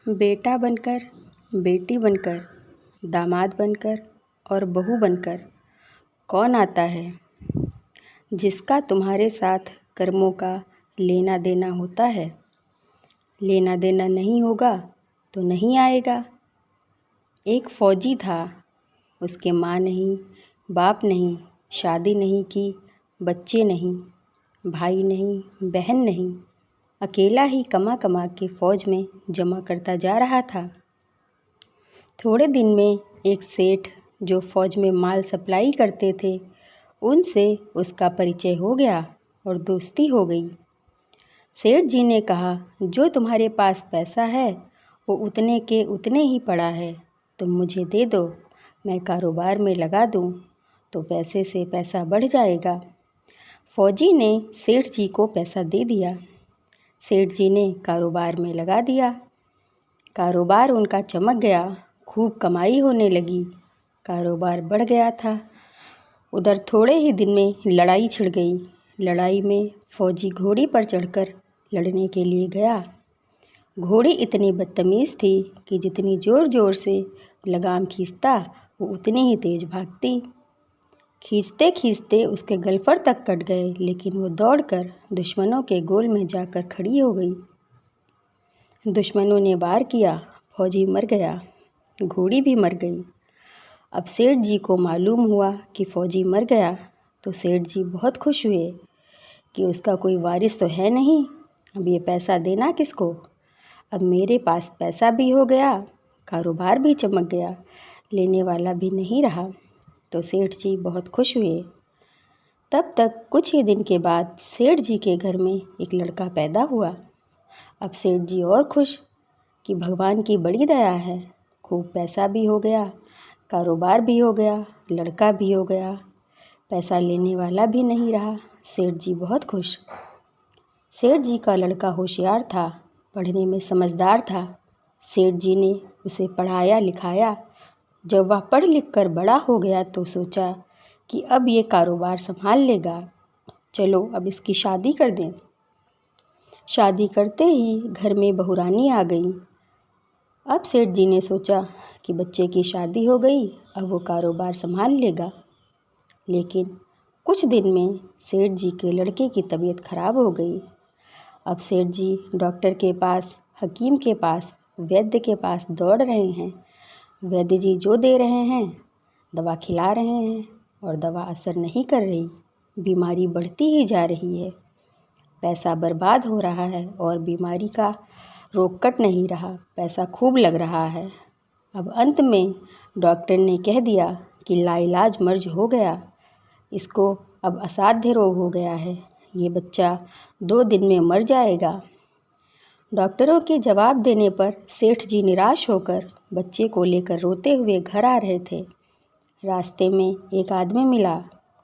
बेटा बनकर, बेटी बनकर, दामाद बनकर और बहू बनकर कौन आता है? जिसका तुम्हारे साथ कर्मों का लेना देना होता है। लेना देना नहीं होगा तो नहीं आएगा। एक फौजी था, उसके माँ नहीं, बाप नहीं, शादी नहीं की, बच्चे नहीं, भाई नहीं, बहन नहीं, अकेला ही कमा कमा के फ़ौज में जमा करता जा रहा था। थोड़े दिन में एक सेठ जो फ़ौज में माल सप्लाई करते थे, उनसे उसका परिचय हो गया और दोस्ती हो गई। सेठ जी ने कहा, जो तुम्हारे पास पैसा है वो उतने के उतने ही पड़ा है, तुम मुझे दे दो, मैं कारोबार में लगा दूं तो पैसे से पैसा बढ़ जाएगा। फौजी ने सेठ जी को पैसा दे दिया। सेठ जी ने कारोबार में लगा दिया। कारोबार उनका चमक गया, खूब कमाई होने लगी, कारोबार बढ़ गया था। उधर थोड़े ही दिन में लड़ाई छिड़ गई। लड़ाई में फौजी घोड़ी पर चढ़कर लड़ने के लिए गया। घोड़ी इतनी बदतमीज़ थी कि जितनी ज़ोर ज़ोर से लगाम खींचता वो उतनी ही तेज़ भागती। खींचते खींचते उसके गलफर तक कट गए, लेकिन वो दौड़कर दुश्मनों के गोल में जाकर खड़ी हो गई। दुश्मनों ने वार किया, फौजी मर गया, घोड़ी भी मर गई। अब सेठ जी को मालूम हुआ कि फौजी मर गया तो सेठ जी बहुत खुश हुए कि उसका कोई वारिस तो है नहीं, अब ये पैसा देना किसको। अब मेरे पास पैसा भी हो गया, कारोबार भी चमक गया, लेने वाला भी नहीं रहा। तो सेठ जी बहुत खुश हुए। तब तक कुछ ही दिन के बाद सेठ जी के घर में एक लड़का पैदा हुआ। अब सेठ जी और खुश कि भगवान की बड़ी दया है, खूब पैसा भी हो गया, कारोबार भी हो गया, लड़का भी हो गया, पैसा लेने वाला भी नहीं रहा। सेठ जी बहुत खुश। सेठ जी का लड़का होशियार था, पढ़ने में समझदार था। सेठ जी ने उसे पढ़ाया लिखाया। जब वह पढ़ लिख कर बड़ा हो गया तो सोचा कि अब ये कारोबार संभाल लेगा, चलो अब इसकी शादी कर दें। शादी करते ही घर में बहुरानी आ गई। अब सेठ जी ने सोचा कि बच्चे की शादी हो गई, अब वो कारोबार संभाल लेगा। लेकिन कुछ दिन में सेठ जी के लड़के की तबीयत खराब हो गई। अब सेठ जी डॉक्टर के पास, हकीम के पास, वैद्य के पास दौड़ रहे हैं। वैद्य जी जो दे रहे हैं, दवा खिला रहे हैं और दवा असर नहीं कर रही, बीमारी बढ़ती ही जा रही है। पैसा बर्बाद हो रहा है और बीमारी का रोग कट नहीं रहा, पैसा खूब लग रहा है। अब अंत में डॉक्टर ने कह दिया कि लाइलाज मर्ज हो गया, इसको अब असाध्य रोग हो गया है, ये बच्चा 2 दिन में मर जाएगा। डॉक्टरों के जवाब देने पर सेठ जी निराश होकर बच्चे को लेकर रोते हुए घर आ रहे थे। रास्ते में एक आदमी मिला,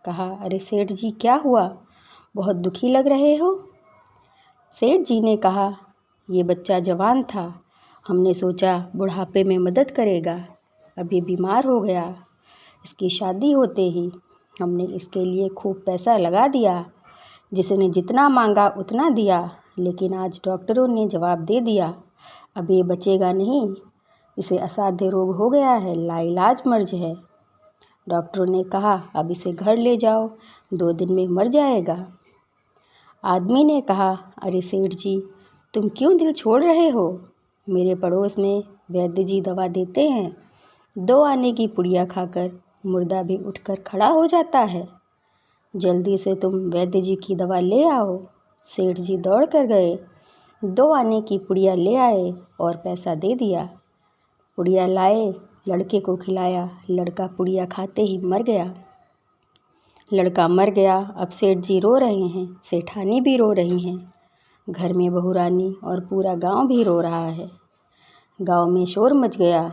कहा, अरे सेठ जी क्या हुआ, बहुत दुखी लग रहे हो। सेठ जी ने कहा, ये बच्चा जवान था, हमने सोचा बुढ़ापे में मदद करेगा, अब ये बीमार हो गया, इसकी शादी होते ही हमने इसके लिए खूब पैसा लगा दिया, जिसने जितना मांगा उतना दिया, लेकिन आज डॉक्टरों ने जवाब दे दिया अब ये बचेगा नहीं, इसे असाध्य रोग हो गया है, लाइलाज मर्ज है। डॉक्टरों ने कहा अब इसे घर ले जाओ, 2 दिन में मर जाएगा। आदमी ने कहा, अरे सेठ जी तुम क्यों दिल छोड़ रहे हो, मेरे पड़ोस में वैद्य जी दवा देते हैं, 2 आने की पुड़िया खाकर मुर्दा भी उठकर खड़ा हो जाता है, जल्दी से तुम वैद्य जी की दवा ले आओ। सेठ जी दौड़ कर गए, 2 आने की पुड़िया ले आए और पैसा दे दिया। पुड़िया लाए, लड़के को खिलाया, लड़का पुड़िया खाते ही मर गया। लड़का मर गया। अब सेठ जी रो रहे हैं, सेठानी भी रो रही हैं, घर में बहुरानी और पूरा गांव भी रो रहा है। गांव में शोर मच गया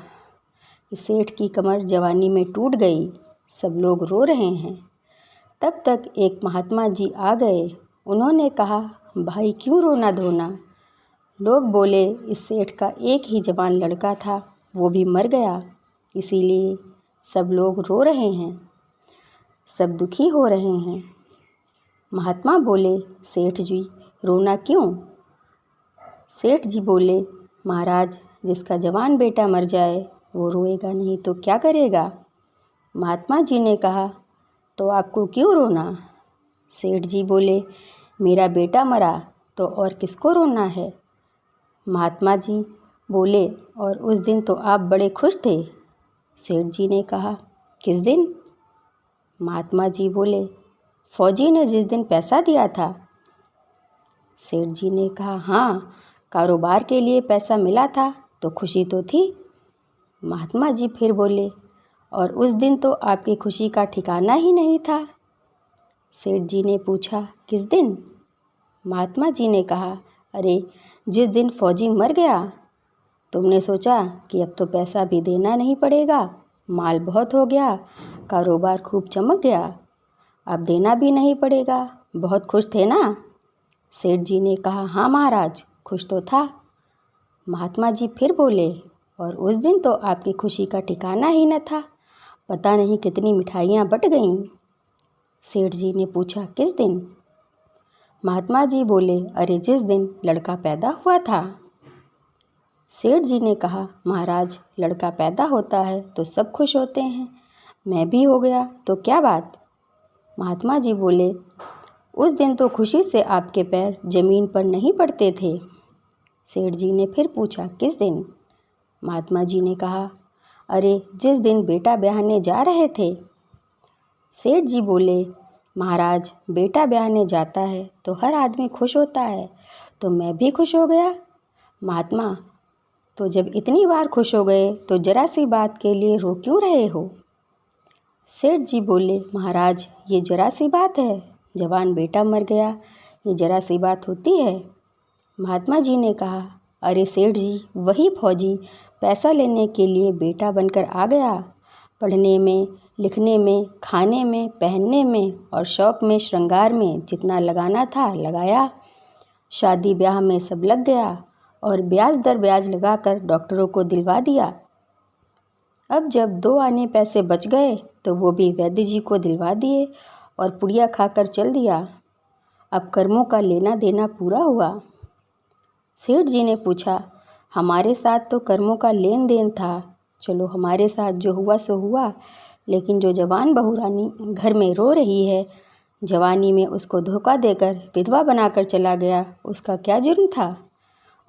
कि सेठ की कमर जवानी में टूट गई, सब लोग रो रहे हैं। तब तक एक महात्मा जी आ गए, उन्होंने कहा, भाई क्यों रोना धोना। लोग बोले, इस सेठ का एक ही जवान लड़का था, वो भी मर गया, इसीलिए सब लोग रो रहे हैं, सब दुखी हो रहे हैं। महात्मा बोले, सेठ जी रोना क्यों। सेठ जी बोले, महाराज जिसका जवान बेटा मर जाए वो रोएगा नहीं तो क्या करेगा? महात्मा जी ने कहा, तो आपको क्यों रोना? सेठ जी बोले, मेरा बेटा मरा तो और किसको रोना है? महात्मा जी बोले, और उस दिन तो आप बड़े खुश थे। सेठ जी ने कहा, किस दिन? महात्मा जी बोले, फौजी ने जिस दिन पैसा दिया था। सेठ जी ने कहा, हाँ, कारोबार के लिए पैसा मिला था तो खुशी तो थी। महात्मा जी फिर बोले, और उस दिन तो आपकी खुशी का ठिकाना ही नहीं था। सेठ जी ने पूछा, किस दिन? महात्मा जी ने कहा, अरे जिस दिन फौजी मर गया। तुमने सोचा कि अब तो पैसा भी देना नहीं पड़ेगा, माल बहुत हो गया, कारोबार खूब चमक गया, अब देना भी नहीं पड़ेगा। बहुत खुश थे ना? सेठ जी ने कहा, हाँ महाराज, खुश तो था। महात्मा जी फिर बोले, और उस दिन तो आपकी खुशी का ठिकाना ही न था, पता नहीं कितनी मिठाइयाँ बट गईं। सेठ जी ने पूछा, किस दिन? महात्मा जी बोले, अरे जिस दिन लड़का पैदा हुआ था। सेठ जी ने कहा, महाराज, लड़का पैदा होता है तो सब खुश होते हैं, मैं भी हो गया तो क्या बात? महात्मा जी बोले, उस दिन तो खुशी से आपके पैर जमीन पर नहीं पड़ते थे। सेठ जी ने फिर पूछा, किस दिन? महात्मा जी ने कहा, अरे जिस दिन बेटा ब्याहने जा रहे थे। सेठ जी बोले, महाराज, बेटा ब्याहने जाता है तो हर आदमी खुश होता है, तो मैं भी खुश हो गया। महात्मा, तो जब इतनी बार खुश हो गए तो जरा सी बात के लिए रो क्यों रहे हो? सेठ जी बोले, महाराज, ये जरा सी बात है, जवान बेटा मर गया, ये जरा सी बात होती है? महात्मा जी ने कहा, अरे सेठ जी, वही फौजी पैसा लेने के लिए बेटा बनकर आ गया, पढ़ने में, लिखने में, खाने में, पहनने में और शौक़ में, श्रृंगार में जितना लगाना था लगाया, शादी ब्याह में सब लग गया और ब्याज दर ब्याज लगाकर डॉक्टरों को दिलवा दिया। अब जब 2 आने पैसे बच गए तो वो भी वैद्य जी को दिलवा दिए और पुड़िया खाकर चल दिया। अब कर्मों का लेना देना पूरा हुआ। सेठ जी ने पूछा, हमारे साथ तो कर्मों का लेन देन था, चलो हमारे साथ जो हुआ सो हुआ, लेकिन जो जवान बहू रानी घर में रो रही है, जवानी में उसको धोखा देकर विधवा बनाकर चला गया, उसका क्या जुर्म था?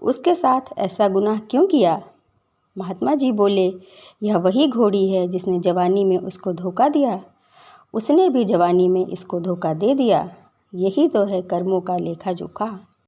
उसके साथ ऐसा गुनाह क्यों किया? महात्मा जी बोले, यह वही घोड़ी है जिसने जवानी में उसको धोखा दिया, उसने भी जवानी में इसको धोखा दे दिया, यही तो है कर्मों का लेखा जोखा।